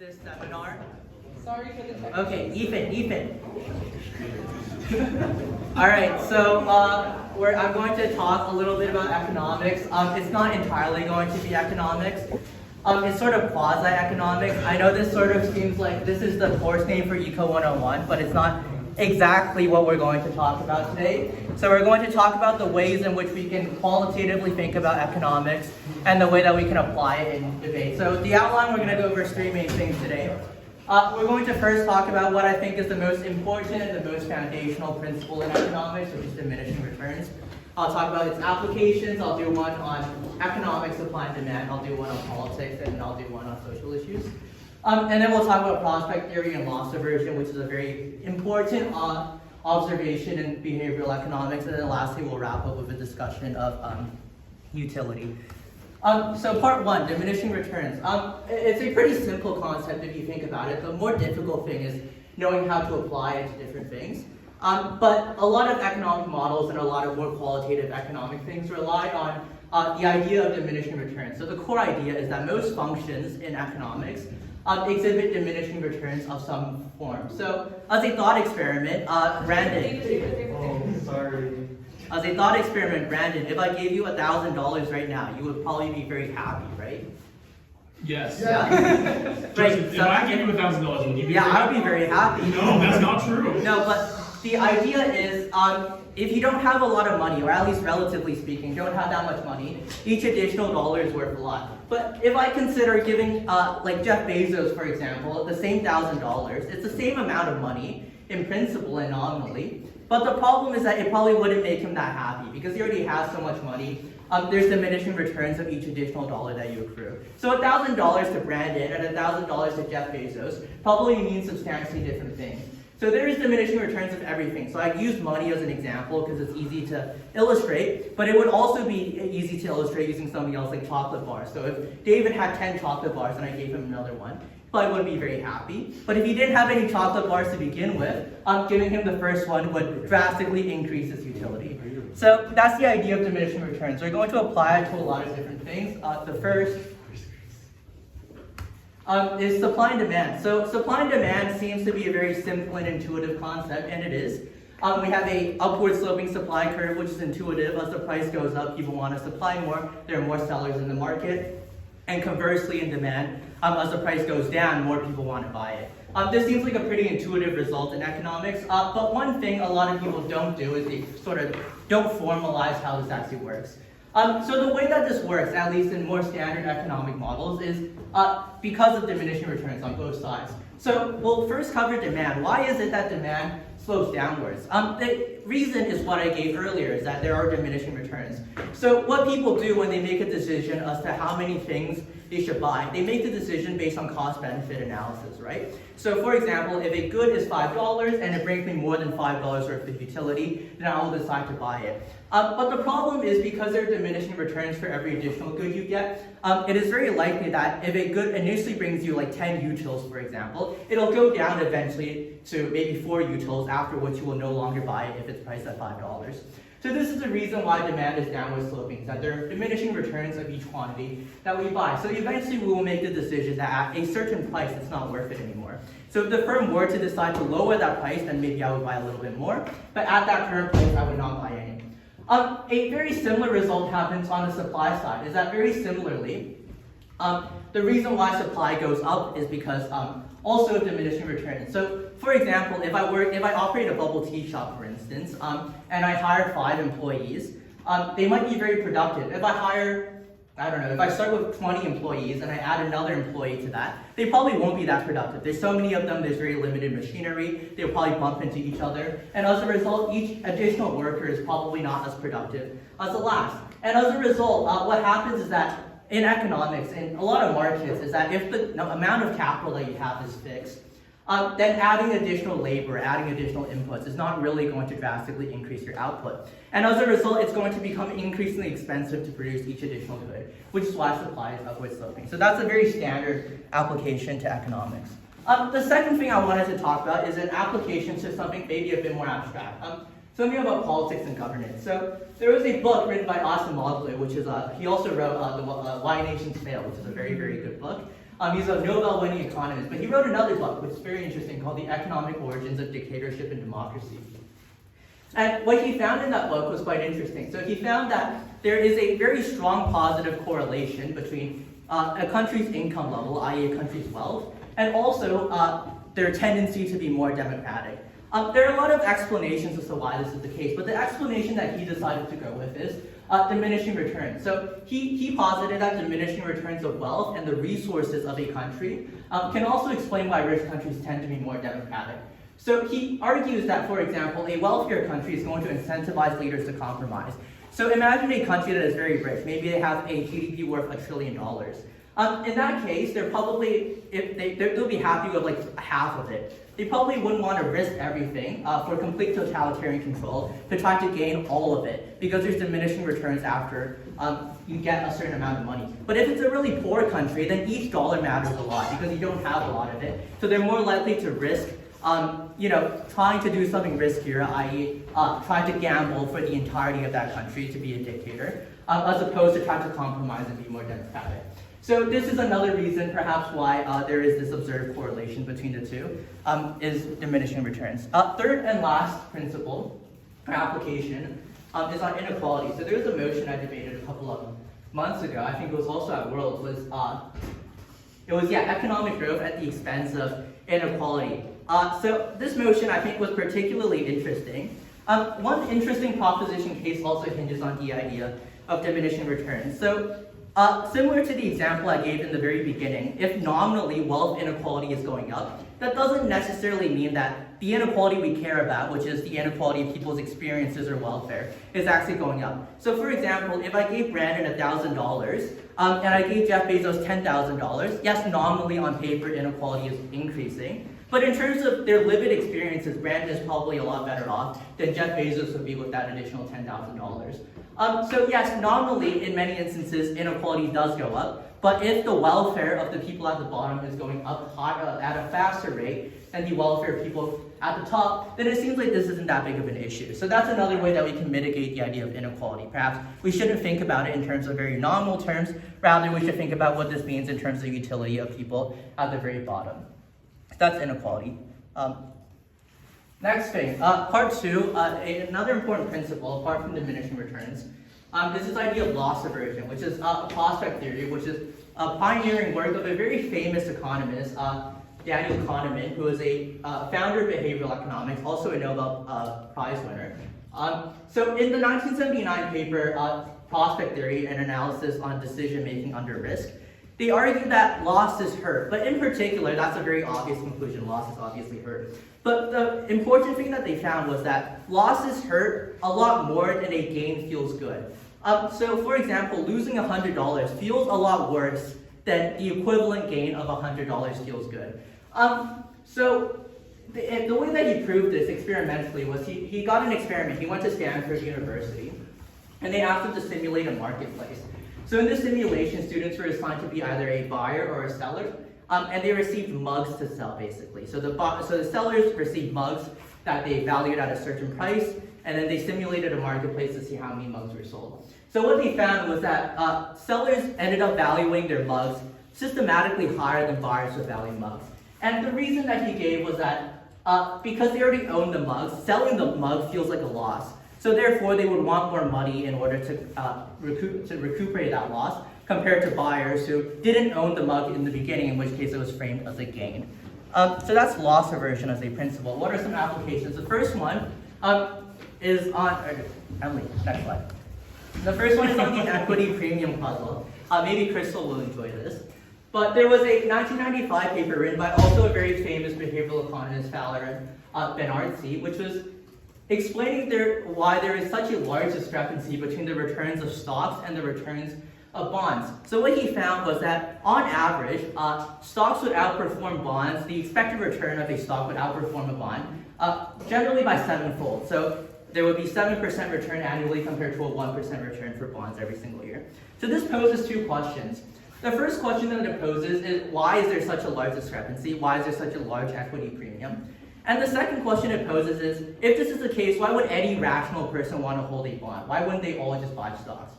this seminar. Sorry for the technical. Okay, Ethan. All right, so I'm going to talk a little bit about economics. It's not entirely going to be economics. It's sort of quasi-economics. I know this sort of seems like this is the course name for Eco 101, but it's not exactly what we're going to talk about today. So we're going to talk about the ways in which we can qualitatively think about economics and the way that we can apply it in debate. So the outline, we're going to go over three main things today. We're going to first talk about what I think is the most important and the most foundational principle in economics, which is diminishing returns. I'll talk about its applications. I'll do one on economic supply and demand. I'll do one on politics, and then I'll do one on social issues. And then we'll talk about prospect theory and loss aversion, which is a very important observation in behavioral economics. And then lastly, we'll wrap up with a discussion of utility. So part one, diminishing returns. It's a pretty simple concept if you think about it. The more difficult thing is knowing how to apply it to different things. But a lot of economic models and a lot of more qualitative economic things rely on the idea of diminishing returns. So the core idea is that most functions in economics exhibit diminishing returns of some form. So as a thought experiment, Brandon. As a thought experiment, Brandon, if I gave you $1,000 right now, you would probably be very happy, right? Yes. Yeah. Right. If I gave you $1,000, would you be? Yeah, I would be very happy. No, that's not true. No, but the idea is, if you don't have a lot of money, or at least relatively speaking, don't have that much money, each additional dollar is worth a lot. But if I consider giving, like Jeff Bezos, for example, the same $1,000, it's the same amount of money in principle and nominally. But the problem is that it probably wouldn't make him that happy because he already has so much money. There's diminishing returns of each additional dollar that you accrue. So $1,000 to Brandon and $1,000 to Jeff Bezos probably means substantially different things. So there is diminishing returns of everything. So I used money as an example because it's easy to illustrate, but it would also be easy to illustrate using something else like chocolate bars. So if David had 10 chocolate bars and I gave him another one, I wouldn't be very happy. But if he didn't have any chocolate bars to begin with, giving him the first one would drastically increase his utility. So that's the idea of diminishing returns. We're going to apply it to a lot of different things. The first is supply and demand. So supply and demand seems to be a very simple and intuitive concept, and it is. We have a upward sloping supply curve, which is intuitive. As the price goes up, people want to supply more. There are more sellers in the market. And conversely, in demand, as the price goes down, more people want to buy it. This seems like a pretty intuitive result in economics, but one thing a lot of people don't do is they sort of don't formalize how this actually works. So the way that this works, at least in more standard economic models, is because of diminishing returns on both sides. So we'll first cover demand. Why is it that demand slows downwards? The reason is what I gave earlier, is that there are diminishing returns. So what people do when they make a decision as to how many things they should buy, they make the decision based on cost-benefit analysis, right? So for example, if a good is $5 and it brings me more than $5 worth of utility, then I will decide to buy it. But the problem is because there are diminishing returns for every additional good you get, it is very likely that if a good initially brings you like 10 utils, for example, it'll go down eventually to maybe 4 utils, after which you will no longer buy it if it's priced at $5. So this is the reason why demand is downward sloping, that there are diminishing returns of each quantity that we buy. So eventually we will make the decision that at a certain price it's not worth it anymore. So if the firm were to decide to lower that price, then maybe I would buy a little bit more, but at that current price I would not buy any. A very similar result happens on the supply side, is that very similarly, the reason why supply goes up is because also of diminishing returns. So for example, if I operate a bubble tea shop, for instance, and I hire 5 employees, they might be very productive. If I start with 20 employees and I add another employee to that, they probably won't be that productive. There's so many of them, there's very limited machinery, they'll probably bump into each other, and as a result, each additional worker is probably not as productive as the last. And as a result, what happens is that in economics, in a lot of markets, is that if the amount of capital that you have is fixed, then adding additional labor, adding additional inputs is not really going to drastically increase your output. And as a result, it's going to become increasingly expensive to produce each additional good, which is why supply is upward sloping. So that's a very standard application to economics. The second thing I wanted to talk about is an application to something maybe a bit more abstract. Something about politics and governance. So there was a book written by Acemoglu, which is, he also wrote Why Nations Fail, which is a very, very good book. He's a Nobel-winning economist, but he wrote another book, which is very interesting, called The Economic Origins of Dictatorship and Democracy. And what he found in that book was quite interesting. So he found that there is a very strong positive correlation between a country's income level, i.e. a country's wealth, and also their tendency to be more democratic. There are a lot of explanations as to why this is the case, but the explanation that he decided to go with is diminishing returns. So he posited that diminishing returns of wealth and the resources of a country can also explain why rich countries tend to be more democratic. So he argues that, for example, a wealthier country is going to incentivize leaders to compromise. So imagine a country that is very rich. Maybe they have a GDP worth $1 trillion. In that case, they'll be happy with like half of it. They probably wouldn't want to risk everything for complete totalitarian control to try to gain all of it, because there's diminishing returns after you get a certain amount of money. But if it's a really poor country, then each dollar matters a lot because you don't have a lot of it. So they're more likely to risk trying to do something riskier, i.e. Trying to gamble for the entirety of that country to be a dictator, as opposed to trying to compromise and be more democratic. So this is another reason, perhaps, why there is this observed correlation between the two, is diminishing returns. Third and last principle, or application, is on inequality. So there was a motion I debated a couple of months ago, I think it was also at World, economic growth at the expense of inequality. So this motion, I think, was particularly interesting. One interesting proposition case also hinges on the idea of diminishing returns. So similar to the example I gave in the very beginning, if nominally wealth inequality is going up, that doesn't necessarily mean that the inequality we care about, which is the inequality of people's experiences or welfare, is actually going up. So for example, if I gave Brandon $1,000 and I gave Jeff Bezos $10,000, yes, nominally on paper inequality is increasing, but in terms of their lived experiences, Brandon is probably a lot better off than Jeff Bezos would be with that additional $10,000. So yes, nominally, in many instances, inequality does go up, but if the welfare of the people at the bottom is going up at a faster rate than the welfare of people at the top, then it seems like this isn't that big of an issue. So that's another way that we can mitigate the idea of inequality. Perhaps we shouldn't think about it in terms of very nominal terms, rather we should think about what this means in terms of utility of people at the very bottom. That's inequality. Next thing, part two, another important principle, apart from diminishing returns, is this idea of loss aversion, which is prospect theory, which is a pioneering work of a very famous economist, Daniel Kahneman, who is a founder of behavioral economics, also a Nobel Prize winner. So in the 1979 paper, Prospect Theory, an analysis on decision-making under risk, they argue that losses hurt, but in particular, that's a very obvious conclusion, losses obviously hurt. But the important thing that they found was that losses hurt a lot more than a gain feels good. So for example, losing $100 feels a lot worse than the equivalent gain of $100 feels good. So the way that he proved this experimentally was he got an experiment. He went to Stanford University, and they asked him to simulate a marketplace. So in this simulation, students were assigned to be either a buyer or a seller, and they received mugs to sell, basically. So the sellers received mugs that they valued at a certain price, and then they simulated a marketplace to see how many mugs were sold. So what they found was that sellers ended up valuing their mugs systematically higher than buyers would value mugs. And the reason that he gave was that because they already owned the mugs, selling the mug feels like a loss. So therefore, they would want more money in order to recuperate that loss, compared to buyers who didn't own the mug in the beginning, in which case it was framed as a gain. So that's loss aversion as a principle. What are some applications? The first one is on, Emily, next slide. The first one is on the equity premium puzzle. Maybe Crystal will enjoy this. But there was a 1995 paper written by also a very famous behavioral economist, Fowler Bernardsey, which was explaining why there is such a large discrepancy between the returns of stocks and the returns of bonds. So what he found was that, on average, stocks would outperform bonds. The expected return of a stock would outperform a bond, generally by 7-fold. So there would be 7% return annually compared to a 1% return for bonds every single year. So this poses two questions. The first question that it poses is, why is there such a large discrepancy? Why is there such a large equity premium? And the second question it poses is, if this is the case, why would any rational person want to hold a bond? Why wouldn't they all just buy stocks?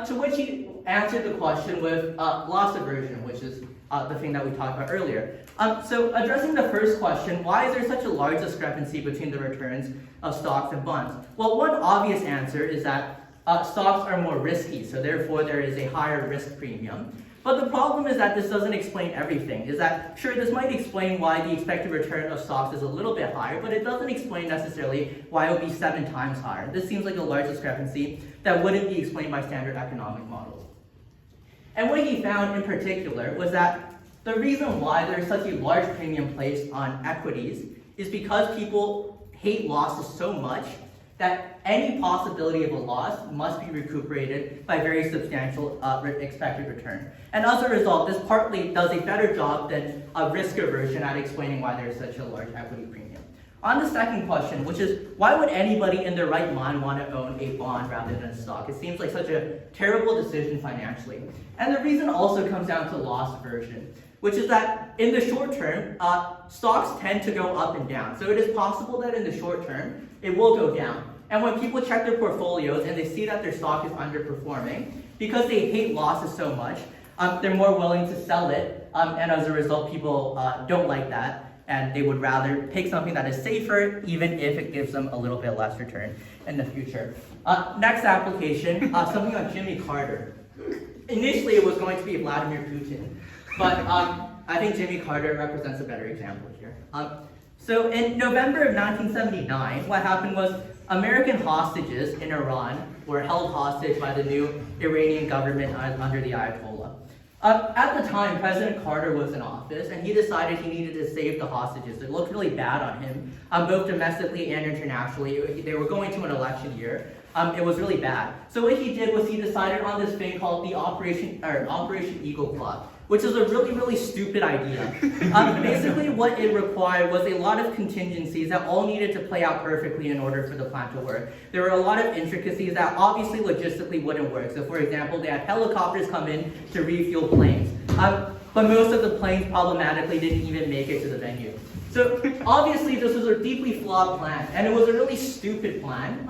To which he answered the question with loss aversion, which is the thing that we talked about earlier. So addressing the first question, why is there such a large discrepancy between the returns of stocks and bonds? Well, one obvious answer is that stocks are more risky, so therefore there is a higher risk premium. But the problem is that this doesn't explain everything. Is that, sure, this might explain why the expected return of stocks is a little bit higher, but it doesn't explain necessarily why it would be 7 times higher. This seems like a large discrepancy that wouldn't be explained by standard economic models. And what he found in particular was that the reason why there is such a large premium placed on equities is because people hate losses so much that any possibility of a loss must be recuperated by very substantial expected return. And as a result, this partly does a better job than a risk aversion at explaining why there is such a large equity premium. On the second question, which is why would anybody in their right mind want to own a bond rather than a stock? It seems like such a terrible decision financially. And the reason also comes down to loss aversion, which is that in the short term, stocks tend to go up and down. So it is possible that in the short term, it will go down. And when people check their portfolios and they see that their stock is underperforming, because they hate losses so much, they're more willing to sell it. And as a result, people don't like that. And they would rather pick something that is safer, even if it gives them a little bit less return in the future. Next application, something on Jimmy Carter. Initially, it was going to be Vladimir Putin, but I think Jimmy Carter represents a better example here. So in November of 1979, what happened was American hostages in Iran were held hostage by the new Iranian government under the Ayatollah. At the time, President Carter was in office, and he decided he needed to save the hostages. It looked really bad on him, both domestically and internationally. They were going to an election year. It was really bad. So what he did was he decided on this thing called the Operation Eagle Claw, which is a really, really stupid idea. Basically, what it required was a lot of contingencies that all needed to play out perfectly in order for the plan to work. There were a lot of intricacies that obviously logistically wouldn't work. So for example, they had helicopters come in to refuel planes. But most of the planes problematically didn't even make it to the venue. So obviously this was a deeply flawed plan, and it was a really stupid plan.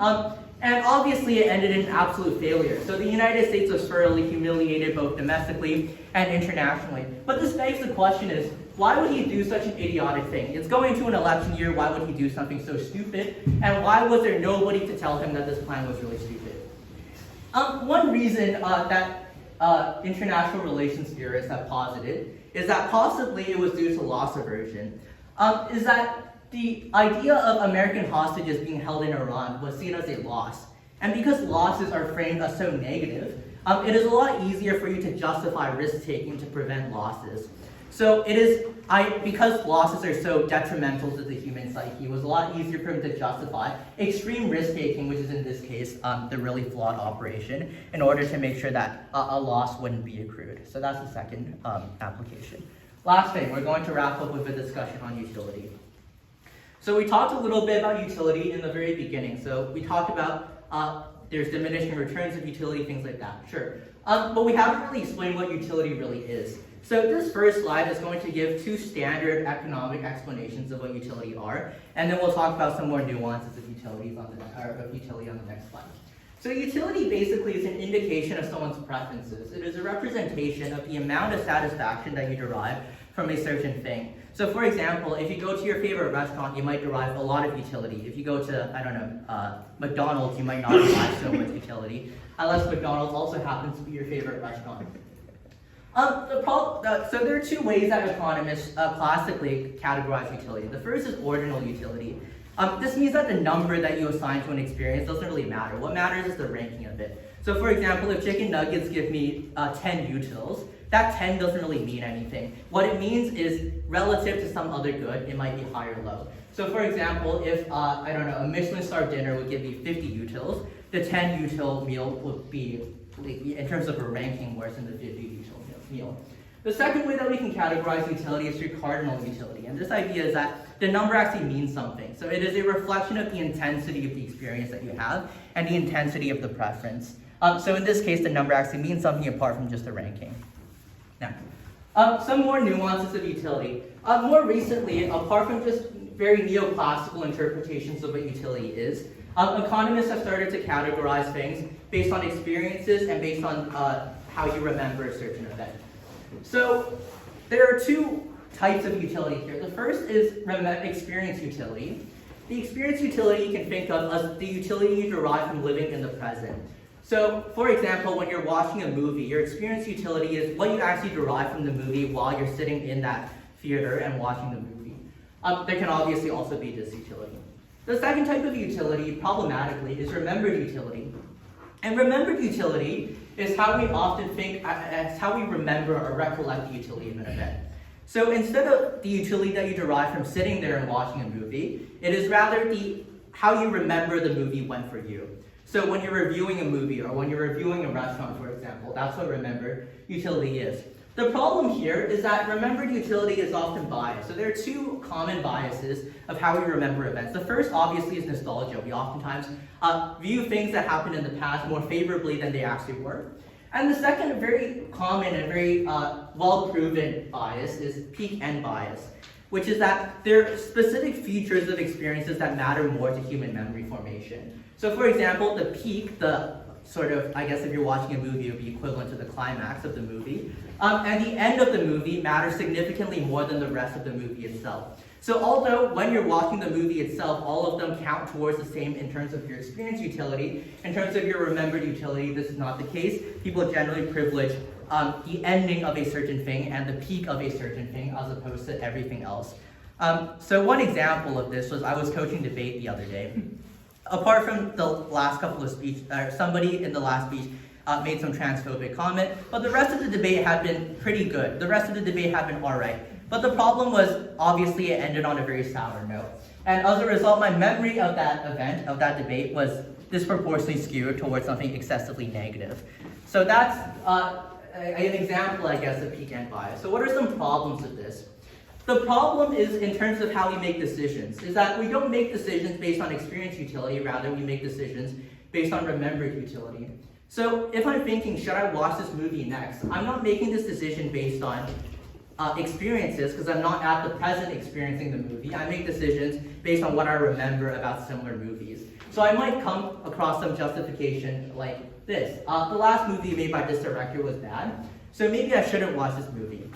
And obviously it ended in absolute failure. So the United States was thoroughly humiliated both domestically and internationally. But this begs the question is, why would he do such an idiotic thing? It's going to an election year, why would he do something so stupid? And why was there nobody to tell him that this plan was really stupid? One reason that international relations theorists have posited is that possibly it was due to loss aversion. Is that the idea of American hostages being held in Iran was seen as a loss. And because losses are framed as so negative, it is a lot easier for you to justify risk-taking to prevent losses. So it is, because losses are so detrimental to the human psyche, it was a lot easier for him to justify extreme risk-taking, which is in this case, the really flawed operation, in order to make sure that a loss wouldn't be accrued. So that's the second application. Last thing, we're going to wrap up with a discussion on utility. So we talked a little bit about utility in the very beginning. So we talked about there's diminishing returns of utility, things like that, sure. But we haven't really explained what utility really is. So this first slide is going to give 2 standard economic explanations of what utility are, and then we'll talk about some more nuances of utility on the next slide. So utility basically is an indication of someone's preferences. It is a representation of the amount of satisfaction that you derive from a certain thing. So for example, if you go to your favorite restaurant, you might derive a lot of utility. If you go to, I don't know, McDonald's, you might not derive so much utility, unless McDonald's also happens to be your favorite restaurant. So there are 2 ways that economists classically categorize utility. The first is ordinal utility. This means that the number that you assign to an experience doesn't really matter. What matters is the ranking of it. So for example, if chicken nuggets give me 10 utils, that 10 doesn't really mean anything. What it means is relative to some other good, it might be high or low. So for example, if, I don't know, a Michelin star dinner would give me 50 utils, the 10 util meal would be, in terms of a ranking, worse than the 50 util meal. The second way that we can categorize utility is through cardinal utility. And this idea is that the number actually means something. So it is a reflection of the intensity of the experience that you have and the intensity of the preference. So in this case, the number actually means something apart from just the ranking. Now, some more nuances of utility. More recently, apart from just very neoclassical interpretations of what utility is, economists have started to categorize things based on experiences and based on how you remember a certain event. So there are two types of utility here. The first is experience utility. The experience utility you can think of as the utility you derive from living in the present. So, for example, when you're watching a movie, your experience utility is what you actually derive from the movie while you're sitting in that theater and watching the movie. There can obviously also be this utility. The second type of utility, problematically, is remembered utility. And remembered utility is how we often think, as how we remember or recollect the utility of an event. So instead of the utility that you derive from sitting there and watching a movie, it is rather how you remember the movie went for you. So when you're reviewing a movie or when you're reviewing a restaurant, for example, that's what remembered utility is. The problem here is that remembered utility is often biased. So there are two common biases of how we remember events. The first, obviously, is nostalgia. We oftentimes view things that happened in the past more favorably than they actually were. And the second, very common and very well-proven bias is peak end bias, which is that there are specific features of experiences that matter more to human memory formation. So for example, the peak, the sort of, I guess if you're watching a movie, it would be equivalent to the climax of the movie. And the end of the movie matters significantly more than the rest of the movie itself. So although when you're watching the movie itself, all of them count towards the same in terms of your experience utility, in terms of your remembered utility, this is not the case. People generally privilege the ending of a certain thing and the peak of a certain thing as opposed to everything else. So one example of this was I was coaching debate the other day. Apart from the last couple of speeches, somebody in the last speech made some transphobic comment, but the rest of the debate had been pretty good. The rest of the debate had been alright. But the problem was, obviously, it ended on a very sour note. And as a result, my memory of that event, of that debate, was disproportionately skewed towards something excessively negative. So that's an example, I guess, of peak end bias. So what are some problems with this? The problem is in terms of how we make decisions, is that we don't make decisions based on experience utility, rather we make decisions based on remembered utility. So if I'm thinking, should I watch this movie next? I'm not making this decision based on experiences, because I'm not at the present experiencing the movie. I make decisions based on what I remember about similar movies. So I might come across some justification like this. The last movie made by this director was bad, so maybe I shouldn't watch this movie.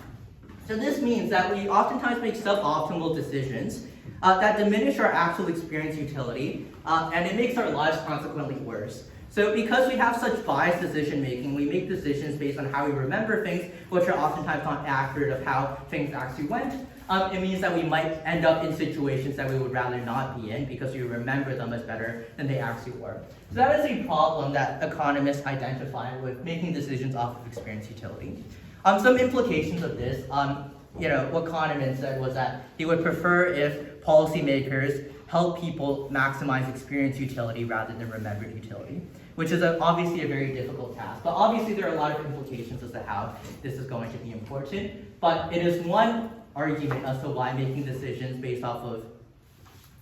So this means that we oftentimes make suboptimal decisions that diminish our actual experience utility, and it makes our lives consequently worse. So because we have such biased decision making, we make decisions based on how we remember things, which are oftentimes not accurate of how things actually went. It means that we might end up in situations that we would rather not be in because we remember them as better than they actually were. So that is a problem that economists identify with making decisions off of experience utility. Some implications of this, what Kahneman said was that he would prefer if policymakers help people maximize experience utility rather than remembered utility, which is obviously a very difficult task. But obviously there are a lot of implications as to how this is going to be important. But it is one argument as to why making decisions based off of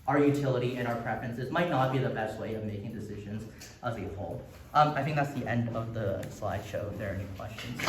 our utility and our preferences might not be the best way of making decisions as a whole. I think that's the end of the slideshow. If there are any questions.